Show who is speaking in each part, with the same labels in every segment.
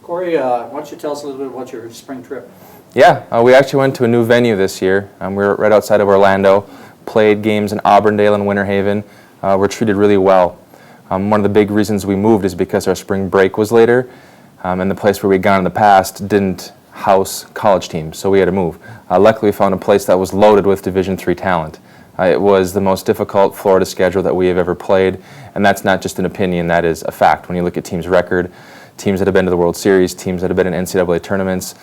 Speaker 1: Corey, why don't you tell us a little bit about your spring trip?
Speaker 2: Yeah, we actually went to a new venue this year. We were right outside of Orlando, played games in Auburndale and Winter Haven. We're treated really well. One of the big reasons we moved is because our spring break was later, and the place where we'd gone in the past didn't house college teams, so we had to move. Luckily, we found a place that was loaded with Division III talent. It was the most difficult Florida schedule that we have ever played, and that's not just an opinion, that is a fact. When you look at teams' record, teams that have been to the World Series, teams that have been in NCAA tournaments,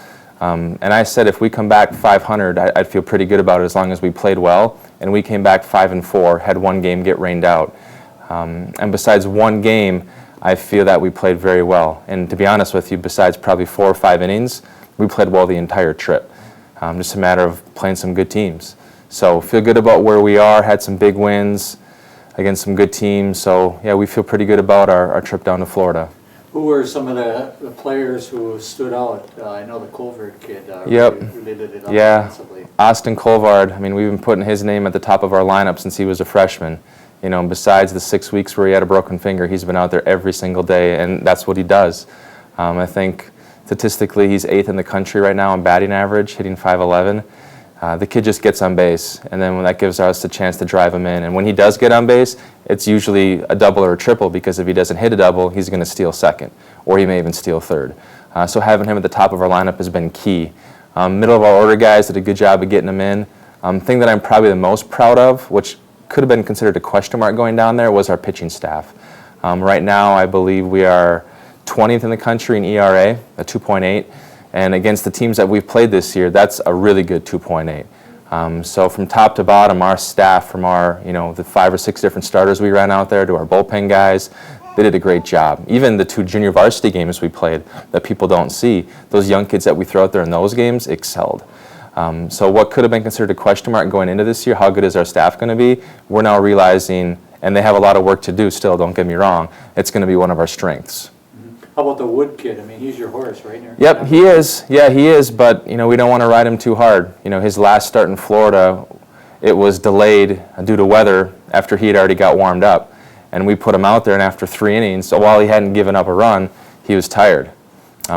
Speaker 2: and I said if we come back 500, I'd feel pretty good about it as long as we played well, and we came back 5-4, had one game get rained out. And besides one game, I feel that we played very well. And to be honest with you, besides probably 4 or 5 innings, we played well the entire trip. Just a matter of playing some good teams. So feel good about where we are, had some big wins against some good teams. So yeah, we feel pretty good about our trip down to Florida.
Speaker 1: Who were some of the players who stood out? I know the Colvard kid really did it offensively.
Speaker 2: Austin Colvard, I mean, we've been putting his name at the top of our lineup since he was a freshman. You know, besides the 6 weeks where he had a broken finger, he's been out there every single day, and that's what he does. I think statistically he's 8th in the country right now in batting average, hitting .511. The kid just gets on base, and then when that gives us a chance to drive him in. And when he does get on base, it's usually a double or a triple, because if he doesn't hit a double, he's going to steal second, or he may even steal third. So having him at the top of our lineup has been key. Middle of our order guys did a good job of getting him in. Thing that I'm probably the most proud of, which could have been considered a question mark going down there, was our pitching staff. Right now, I believe we are 20th in the country in ERA, a 2.8. And against the teams that we've played this year, that's a really good 2.8. So from top to bottom, our staff, from our, the 5 or 6 different starters we ran out there to our bullpen guys, they did a great job. Even the 2 junior varsity games we played that people don't see, those young kids that we throw out there in those games excelled. So what could have been considered a question mark going into this year, how good is our staff going to be, we're now realizing, and they have a lot of work to do still, don't get me wrong, it's going to be one of our strengths.
Speaker 1: How about the Wood kid? I mean, he's your horse, right?
Speaker 2: Yep, he is. Yeah, he is, but we don't want to ride him too hard. His last start in Florida, it was delayed due to weather after he had already got warmed up. And we put him out there, and after 3 innings, so while he hadn't given up a run, he was tired.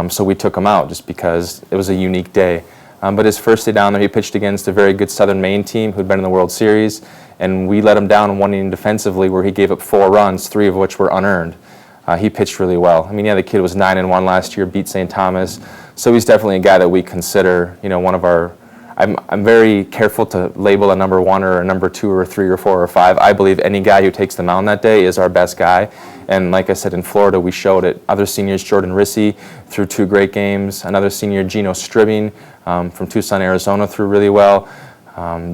Speaker 2: So we took him out just because it was a unique day. But his first day down there, he pitched against a very good Southern Maine team who'd been in the World Series, and we let him down 1 inning defensively where he gave up 4 runs, 3 of which were unearned. He pitched really well. I mean, yeah, the kid was 9-1 last year, beat St. Thomas, so he's definitely a guy that we consider, one of our. I'm very careful to label a number 1 or a number 2 or a 3 or 4 or 5. I believe any guy who takes the mound that day is our best guy. And like I said, in Florida, we showed it. Other seniors, Jordan Rissy, threw 2 great games. Another senior, Gino Stribbing, from Tucson, Arizona, threw really well.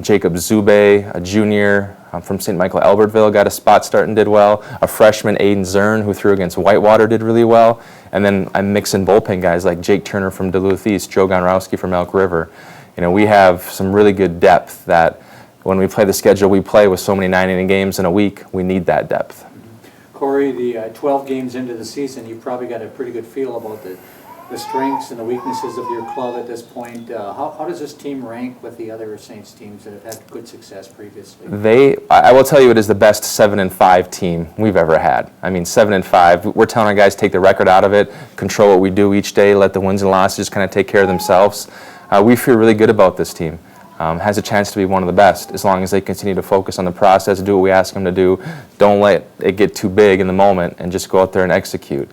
Speaker 2: Jacob Zube, a junior from St. Michael Albertville, got a spot start and did well. A freshman, Aiden Zern, who threw against Whitewater, did really well. And then I'm mixing bullpen guys like Jake Turner from Duluth East, Joe Gonrowski from Elk River. We have some really good depth that when we play the schedule we play with so many 9-inning games in a week, we need that depth.
Speaker 1: Corey, the 12 games into the season, you've probably got a pretty good feel about the strengths and the weaknesses of your club at this point. How does this team rank with the other Saints teams that have had good success previously?
Speaker 2: I will tell you, it is the best 7-5 team we've ever had. I mean, 7-5. We're telling our guys take the record out of it, control what we do each day, let the wins and losses kind of take care of themselves. We feel really good about this team. Has a chance to be one of the best as long as they continue to focus on the process, do what we ask them to do, don't let it get too big in the moment, and just go out there and execute.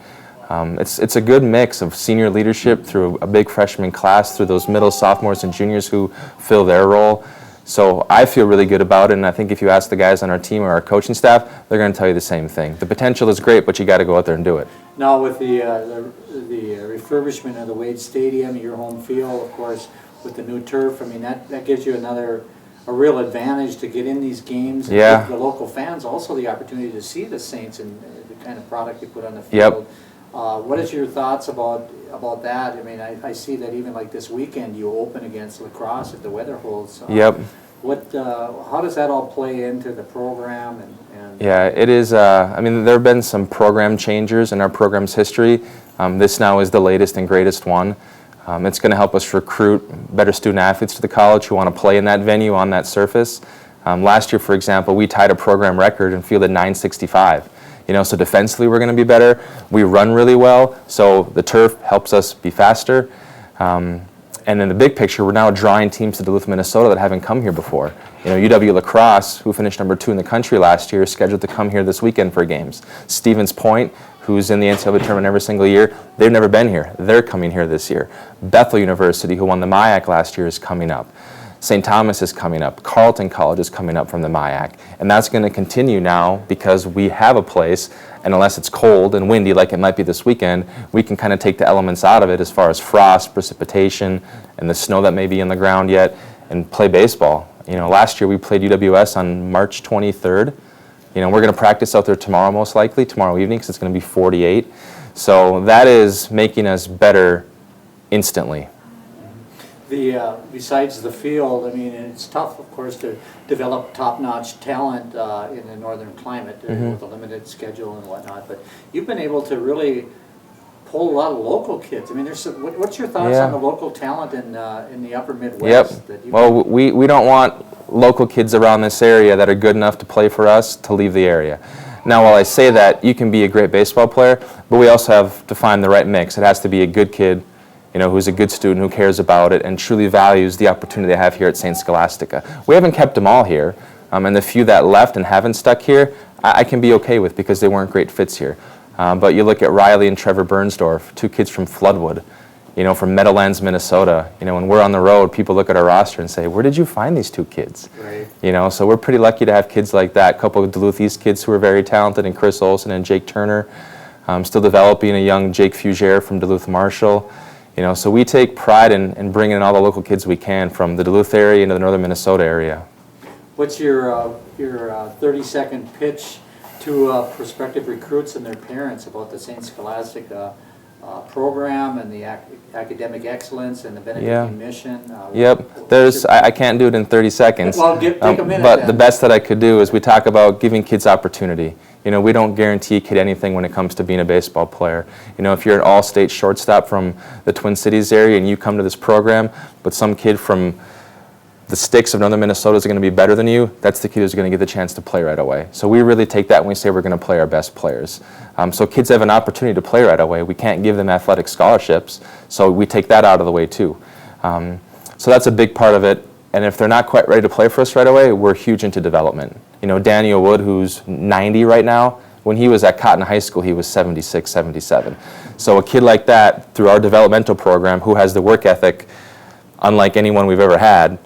Speaker 2: It's a good mix of senior leadership through a big freshman class, through those middle sophomores and juniors who fill their role. So I feel really good about it, and I think if you ask the guys on our team or our coaching staff, they're going to tell you the same thing. The potential is great, but you got to go out there and do it.
Speaker 1: Now with the refurbishment of the Wade Stadium, your home field, of course, with the new turf, I mean, that gives you a real advantage to get in these games and give the local fans also the opportunity to see the Saints and the kind of product you put on the field. What is your thoughts about that? I mean, I see that even like this weekend you open against lacrosse if the weather holds. How does that all play into the program?
Speaker 2: Yeah, it is. I mean, there have been some program changers in our program's history. This now is the latest and greatest one. It's going to help us recruit better student athletes to the college who want to play in that venue on that surface. Last year, for example, we tied a program record and fielded 965. So defensively we're going to be better. We run really well, so the turf helps us be faster. And in the big picture, we're now drawing teams to Duluth, Minnesota that haven't come here before. UW Lacrosse, who finished #2 in the country last year, is scheduled to come here this weekend for games. Stevens Point, who's in the NCAA tournament every single year, they've never been here. They're coming here this year. Bethel University, who won the MIAC last year, is coming up. St. Thomas is coming up. Carleton College is coming up from the MIAC. And that's going to continue now because we have a place, and unless it's cold and windy like it might be this weekend, we can kind of take the elements out of it as far as frost, precipitation, and the snow that may be in the ground yet, and play baseball. Last year we played UWS on March 23rd. We're going to practice out there tomorrow most likely, tomorrow evening, because it's going to be 48. So that is making us better instantly.
Speaker 1: Besides the field, it's tough, of course, to develop top-notch talent in the northern climate with a limited schedule and whatnot. But you've been able to really pull a lot of local kids. What's your thoughts on the local talent in the upper Midwest?
Speaker 2: Yep. Well, we don't want local kids around this area that are good enough to play for us to leave the area. Now, while I say that, you can be a great baseball player, but we also have to find the right mix. It has to be a good kid, who's a good student, who cares about it, and truly values the opportunity they have here at St. Scholastica. We haven't kept them all here, and the few that left and haven't stuck here, I can be okay with because they weren't great fits here. But you look at Riley and Trevor Bernsdorf, 2 kids from Floodwood, from Meadowlands, Minnesota. When we're on the road, people look at our roster and say, where did you find these 2 kids? Right. So we're pretty lucky to have kids like that. A couple of Duluth East kids who are very talented, and Chris Olson and Jake Turner. Still developing a young Jake Fugere from Duluth Marshall. So we take pride in bringing in all the local kids we can from the Duluth area into the northern Minnesota area.
Speaker 1: What's your 30-second pitch to prospective recruits and their parents about the St. Scholastica program and the academic excellence and the Benedictine mission?
Speaker 2: Yep. I can't do it in 30 seconds.
Speaker 1: Well, take a minute.
Speaker 2: But
Speaker 1: then.
Speaker 2: The best that I could do is we talk about giving kids opportunity. We don't guarantee a kid anything when it comes to being a baseball player. If you're an all-state shortstop from the Twin Cities area and you come to this program, but some kid from the sticks of northern Minnesota is going to be better than you, that's the kid who's going to get the chance to play right away. So we really take that when we say we're going to play our best players. So kids have an opportunity to play right away. We can't give them athletic scholarships, so we take that out of the way too. So that's a big part of it. And if they're not quite ready to play for us right away, we're huge into development. Daniel Wood, who's 90 right now, when he was at Cotton High School, he was 76, 77. So a kid like that, through our developmental program, who has the work ethic unlike anyone we've ever had,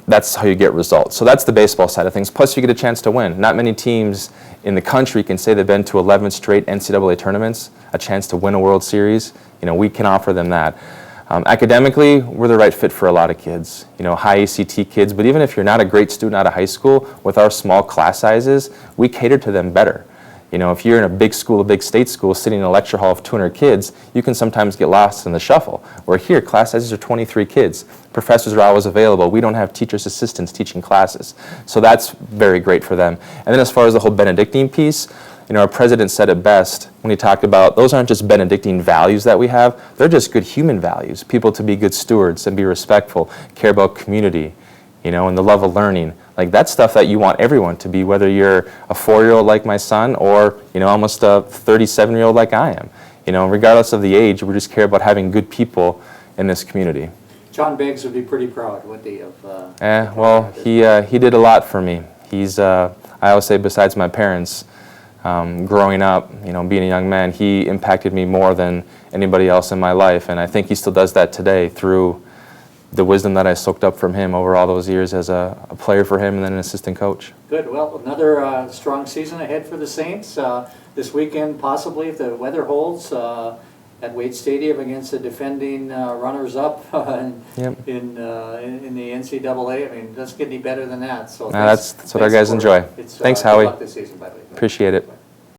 Speaker 2: that's how you get results. So that's the baseball side of things. Plus, you get a chance to win. Not many teams in the country can say they've been to 11 straight NCAA tournaments, a chance to win a World Series. We can offer them that. Academically, we're the right fit for a lot of kids, high ACT kids, but even if you're not a great student out of high school, with our small class sizes, we cater to them better. If you're in a big school, a big state school, sitting in a lecture hall of 200 kids, you can sometimes get lost in the shuffle. Where here, class sizes are 23 kids. Professors are always available. We don't have teachers' assistants teaching classes. So that's very great for them. And then as far as the whole Benedictine piece, our president said it best when he talked about those aren't just Benedictine values that we have, they're just good human values. People to be good stewards and be respectful, care about community, and the love of learning. Like that's stuff that you want everyone to be, whether you're a 4-year-old like my son or, almost a 37-year-old like I am. Regardless of the age, we just care about having good people in this community.
Speaker 1: John Beggs would be pretty proud, wouldn't he, of...
Speaker 2: Well, he did a lot for me. He's, I always say, besides my parents, growing up, being a young man, he impacted me more than anybody else in my life, and I think he still does that today through the wisdom that I soaked up from him over all those years as a player for him and then an assistant coach.
Speaker 1: Good. Well, another strong season ahead for the Saints. This weekend, possibly, if the weather holds, at Wade Stadium against the defending runners-up in the NCAA. It doesn't get any better than that. So
Speaker 2: that's what our guys enjoy. Thanks, Howie.
Speaker 1: Good luck this season, by the way.
Speaker 2: Appreciate it.